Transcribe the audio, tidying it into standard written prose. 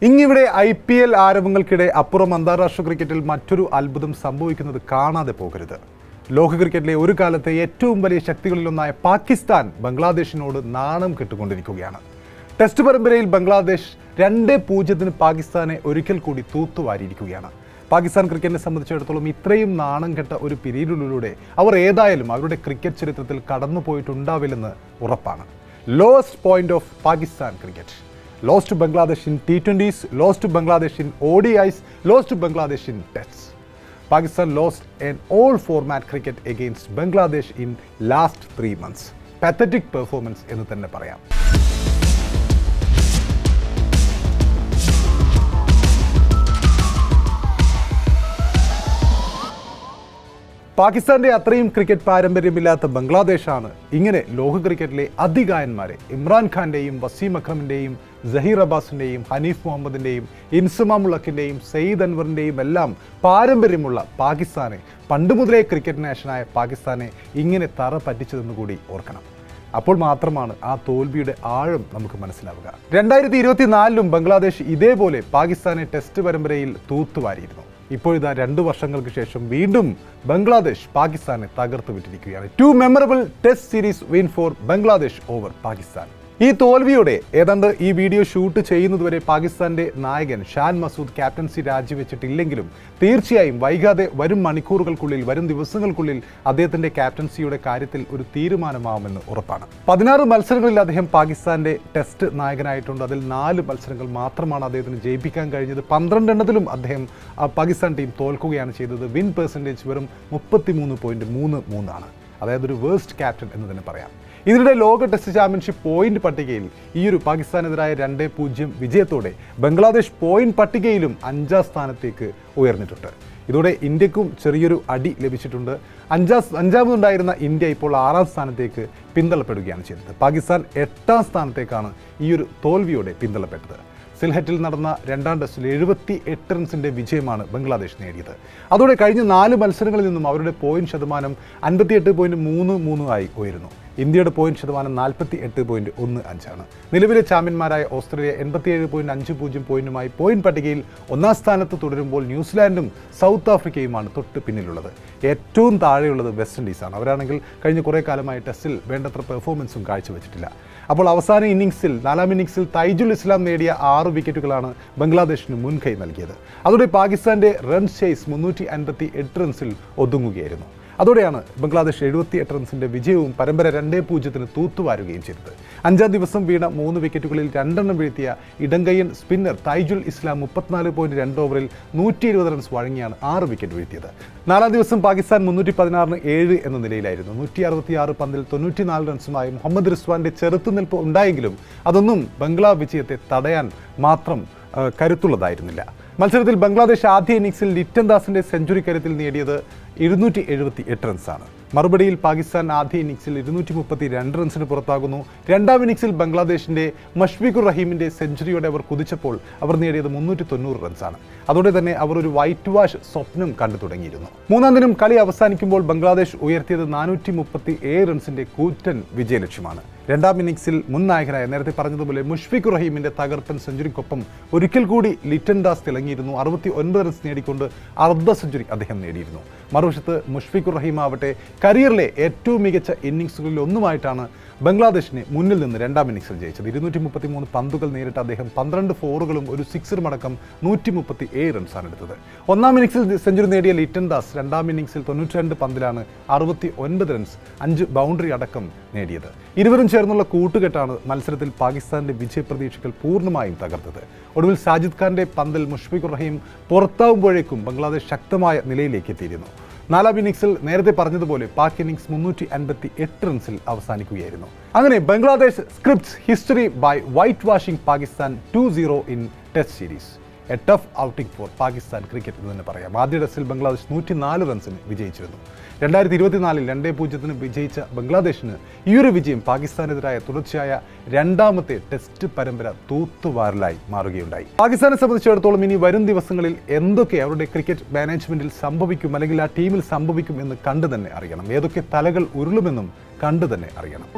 ഇങ്ങിവിടെ IPL ആരവങ്ങൾക്കിടെ അപ്പുറം അന്താരാഷ്ട്ര ക്രിക്കറ്റിൽ മറ്റൊരു അത്ഭുതം സംഭവിക്കുന്നത് കാണാതെ പോകരുത്. ലോക ക്രിക്കറ്റിലെ ഒരു കാലത്തെ ഏറ്റവും വലിയ ശക്തികളിലൊന്നായ പാകിസ്ഥാൻ ബംഗ്ലാദേശിനോട് നാണം കെട്ടുകൊണ്ടിരിക്കുകയാണ്. ടെസ്റ്റ് പരമ്പരയിൽ ബംഗ്ലാദേശ് 2-0 പാകിസ്ഥാനെ ഒരിക്കൽ കൂടി തൂത്തുവാരിയിരിക്കുകയാണ്. പാകിസ്ഥാൻ ക്രിക്കറ്റിനെ സംബന്ധിച്ചിടത്തോളം ഇത്രയും നാണം കെട്ട ഒരു പീരീഡിലൂടെ അവർ ഏതായാലും അവരുടെ ക്രിക്കറ്റ് ചരിത്രത്തിൽ കടന്നുപോയിട്ടുണ്ടാവില്ലെന്ന് ഉറപ്പാണ്. Lowest point of Pakistan cricket. Lost to Bangladesh in T20s, lost to Bangladesh in ODIs, lost to Bangladesh in Tests. Pakistan lost an all-format cricket against Bangladesh in last 3 months. Pathetic performance എന്ന് തന്നെ പറയാം. പാകിസ്ഥാന്റെ അത്രയും cricket പാരമ്പര്യമില്ലാത്ത ബംഗ്ലാദേശാണ് ഇങ്ങനെ ലോക ക്രിക്കറ്റിലെ അതികായന്മാരെ ഇമ്രാൻഖാന്റെയും വസീം അക്രമിന്റെയും സഹീർ അബ്ബാസിന്റെയും ഹനീഫ് മുഹമ്മദിന്റെയും ഇൻസമാം ഉളക്കിന്റെയും സയ്യിദ് അൻവറിന്റെയും എല്ലാം പാരമ്പര്യമുള്ള പാകിസ്ഥാനെ, പണ്ടുമുതലേ ക്രിക്കറ്റ് നാഷനായ പാകിസ്ഥാനെ ഇങ്ങനെ തറ പറ്റിച്ചതെന്ന് കൂടി ഓർക്കണം. അപ്പോൾ മാത്രമാണ് ആ തോൽവിയുടെ ആഴം നമുക്ക് മനസ്സിലാവുക. 2024 ബംഗ്ലാദേശ് ഇതേപോലെ പാകിസ്ഥാനെ ടെസ്റ്റ് പരമ്പരയിൽ തൂത്തുവാരിയിരുന്നു. ഇപ്പോഴിതാ 2 വർഷങ്ങൾക്ക് ശേഷം വീണ്ടും ബംഗ്ലാദേശ് പാകിസ്ഥാനെ തകർത്തു വിട്ടിരിക്കുകയാണ്. 2 memorable test series win four Bangladesh over Pakistan. ഈ തോൽവിയോടെ ഏതാണ്ട് ഈ വീഡിയോ ഷൂട്ട് ചെയ്യുന്നതുവരെ പാകിസ്ഥാന്റെ നായകൻ ഷാൻ മസൂദ് ക്യാപ്റ്റൻസി രാജിവെച്ചിട്ടില്ലെങ്കിലും തീർച്ചയായും വൈകാതെ വരും മണിക്കൂറുകൾക്കുള്ളിൽ, വരും ദിവസങ്ങൾക്കുള്ളിൽ അദ്ദേഹത്തിന്റെ ക്യാപ്റ്റൻസിയുടെ കാര്യത്തിൽ ഒരു തീരുമാനമാവുമെന്ന് ഉറപ്പാണ്. 16 മത്സരങ്ങളിൽ അദ്ദേഹം പാകിസ്ഥാന്റെ ടെസ്റ്റ് നായകനായിട്ടുണ്ട്. അതിൽ 4 മത്സരങ്ങൾ മാത്രമാണ് അദ്ദേഹത്തിന് ജയിപ്പിക്കാൻ കഴിഞ്ഞത്. 12 എണ്ണത്തിലും അദ്ദേഹം പാകിസ്ഥാൻ ടീം തോൽക്കുകയാണ് ചെയ്തത്. വിൻ പെർസെൻറ്റേജ് വെറും 33.33 ആണ്. അതായത് ഒരു വേഴ്സ്റ്റ് ക്യാപ്റ്റൻ എന്ന് തന്നെ പറയാം. ഇതിനിടെ ലോക ടെസ്റ്റ് ചാമ്പ്യൻഷിപ്പ് പോയിന്റ് പട്ടികയിൽ ഈയൊരു പാകിസ്ഥാനെതിരായ 2-0 വിജയത്തോടെ ബംഗ്ലാദേശ് പോയിന്റ് പട്ടികയിലും 5ാം സ്ഥാനത്തേക്ക് ഉയർന്നിട്ടുണ്ട്. ഇതോടെ ഇന്ത്യക്കും ചെറിയൊരു അടി ലഭിച്ചിട്ടുണ്ട്. അഞ്ചാമതുണ്ടായിരുന്ന ഇന്ത്യ ഇപ്പോൾ 6ാം സ്ഥാനത്തേക്ക് പിന്തള്ളപ്പെടുകയാണ് ചെയ്തത്. പാകിസ്ഥാൻ 8ാം സ്ഥാനത്തേക്കാണ് ഈയൊരു തോൽവിയോടെ പിന്തള്ളപ്പെട്ടത്. സിൽഹറ്റിൽ നടന്ന 2ാം ടെസ്റ്റിൽ 78 റൺസിൻ്റെ വിജയമാണ് ബംഗ്ലാദേശ് നേടിയത്. അതോടെ കഴിഞ്ഞ 4 മത്സരങ്ങളിൽ നിന്നും അവരുടെ പോയിന്റ് ശതമാനം 58.33 ആയി ഉയരുന്നു. ഇന്ത്യയുടെ പോയിന്റ് ശതമാനം 48.15 ആണ്. നിലവിലെ ചാമ്പ്യന്മാരായ ഓസ്ട്രേലിയ 87.50 പോയിന്റുമായി പോയിന്റ് പട്ടികയിൽ 1ാം സ്ഥാനത്ത് തുടരുമ്പോൾ ന്യൂസിലാൻഡും സൗത്ത് ആഫ്രിക്കയുമാണ് തൊട്ട് പിന്നിലുള്ളത്. ഏറ്റവും താഴെയുള്ളത് വെസ്റ്റ് ഇൻഡീസാണ്. അവരാണെങ്കിൽ കഴിഞ്ഞ കുറേ കാലമായി ടെസ്റ്റിൽ വേണ്ടത്ര പെർഫോമൻസും കാഴ്ചവെച്ചിട്ടില്ല. അപ്പോൾ അവസാന ഇന്നിംഗ്സിൽ 4ാം ഇന്നിംഗ്സിൽ തൈജുൽ ഇസ്ലാം നേടിയ 6 വിക്കറ്റുകളാണ് ബംഗ്ലാദേശിന് മുൻകൈ നൽകിയത്. അതോടെ പാകിസ്ഥാന്റെ റൺ ചേസ് 358 റൺസിൽ ഒതുങ്ങുകയായിരുന്നു. അതോടെയാണ് ബംഗ്ലാദേശ് 78 റൺസിൻ്റെ വിജയവും പരമ്പര 2-0 തൂത്തുവാരുകയും ചെയ്തത്. 5ാം ദിവസം വീണ 3 വിക്കറ്റുകളിൽ 2 എണ്ണം വീഴ്ത്തിയ ഇടങ്കയ്യൻ സ്പിന്നർ തൈജുൽ ഇസ്ലാം 34.2 ഓവറിൽ 120 റൺസ് വഴങ്ങിയാണ് 6 വിക്കറ്റ് വീഴ്ത്തിയത്. 4ാം ദിവസം പാകിസ്ഥാൻ 316-ന് 7 എന്ന നിലയിലായിരുന്നു. 166 പന്തിൽ 94 റൺസുമായി മുഹമ്മദ് റിസ്വാന്റെ ചെറുത്തുനിൽപ്പ് ഉണ്ടായെങ്കിലും അതൊന്നും ബംഗ്ലാ വിജയത്തെ തടയാൻ മാത്രം കരുത്തുള്ളതായിരുന്നില്ല. മത്സരത്തിൽ ബംഗ്ലാദേശ് ആദ്യ ഇന്നിംഗ്സിൽ ലിറ്റൻ ദാസിന്റെ സെഞ്ചുറി കരുത്തിൽ നേടിയത് 278 റൺസാണ്. മറുപടിയിൽ പാകിസ്ഥാൻ ആദ്യ ഇന്നിംഗ്സിൽ 232 റൺസിന് പുറത്താകുന്നു. 2ാം ഇന്നിംഗ്സിൽ ബംഗ്ലാദേശിന്റെ മഷ്ഫീഖുർ റഹീമിന്റെ സെഞ്ചുറിയോടെ അവർ കുതിച്ചപ്പോൾ അവർ നേടിയത് 390 റൺസാണ്. അതോടെ തന്നെ അവർ ഒരു വൈറ്റ് വാഷ് സ്വപ്നം കണ്ടു തുടങ്ങിയിരുന്നു. 3ാം ദിനം കളി അവസാനിക്കുമ്പോൾ ബംഗ്ലാദേശ് ഉയർത്തിയത് 437 റൺസിന്റെ കൂറ്റൻ വിജയലക്ഷ്യമാണ്. 2ാം ഇന്നിംഗ്സിൽ മുൻ നായകനായ നേരത്തെ പറഞ്ഞതുപോലെ മുഷ്ഫീഖുർ റഹീമിന്റെ തകർപ്പൻ സെഞ്ചുറിക്കൊപ്പം ഒരിക്കൽ കൂടി ലിറ്റൻ ദാസ് തിളങ്ങിയിരുന്നു. 69 റൺസ് നേടിക്കൊണ്ട് അർദ്ധ സെഞ്ചുറി അദ്ദേഹം നേടിയിരുന്നു. മറുവശത്ത് മുഷ്ഫീഖുർ റഹീം ആവട്ടെ കരിയറിലെ ഏറ്റവും മികച്ച ഇന്നിംഗ്സുകളിൽ ഒന്നുമായിട്ടാണ് ബംഗ്ലാദേശിനെ മുന്നിൽ നിന്ന് 2ാം ഇന്നിംഗ്സിൽ ജയിച്ചത്. 233 പന്തുകൾ നേരിട്ട് അദ്ദേഹം 12 ഫോറുകളും ഒരു സിക്സറും അടക്കം 137 റൺസാണ് എടുത്തത്. 1ാം ഇന്നിംഗ്സിൽ സെഞ്ചുറി നേടിയ ലിറ്റൻ ദാസ് 2ാം ഇന്നിംഗ്സിൽ 92 പന്തിലാണ് 69 റൺസ് 5 ബൗണ്ടറി അടക്കം നേടിയത്. ഇരുവരും ചേർന്നുള്ള കൂട്ടുകെട്ടാണ് മത്സരത്തിൽ പാകിസ്ഥാന്റെ വിജയപ്രതീക്ഷകൾ പൂർണ്ണമായും തകർത്തത്. ഒടുവിൽ സാജിദ് ഖാന്റെ പന്തിൽ മുഷ്ഫീഖുർ റഹീം പുറത്താവുമ്പോഴേക്കും ബംഗ്ലാദേശ് ശക്തമായ നിലയിലേക്ക് എത്തിയിരുന്നു. 4ാം ഇന്നിംഗ്സിൽ നേരത്തെ പറഞ്ഞതുപോലെ പാക് ഇന്നിംഗ്സ് 358 റൺസിൽ അവസാനിക്കുകയായിരുന്നു. അങ്ങനെ Bangladesh scripts history by white washing Pakistan 2-0 in test series. A tough outing for Pakistan cricket എന്ന് തന്നെ പറയാം. ആദ്യ ടെസ്റ്റിൽ ബംഗ്ലാദേശ് 104 റൺസിന് വിജയിച്ചിരുന്നു. 2024 2-0 വിജയിച്ച ബംഗ്ലാദേശിന് ഈയൊരു വിജയം പാകിസ്ഥാനെതിരായ തുടർച്ചയായ 2ാമത്തെ ടെസ്റ്റ് പരമ്പര തൂത്തുവാരലായി മാറുകയുണ്ടായി. പാകിസ്ഥാനെ സംബന്ധിച്ചിടത്തോളം ഇനി വരും ദിവസങ്ങളിൽ എന്തൊക്കെ അവരുടെ ക്രിക്കറ്റ് മാനേജ്മെന്റിൽ സംഭവിക്കും, അല്ലെങ്കിൽ ആ ടീമിൽ സംഭവിക്കും എന്ന് കണ്ടു തന്നെ അറിയണം. ഏതൊക്കെ തലകൾ ഉരുളുമെന്നും കണ്ടു തന്നെ അറിയണം.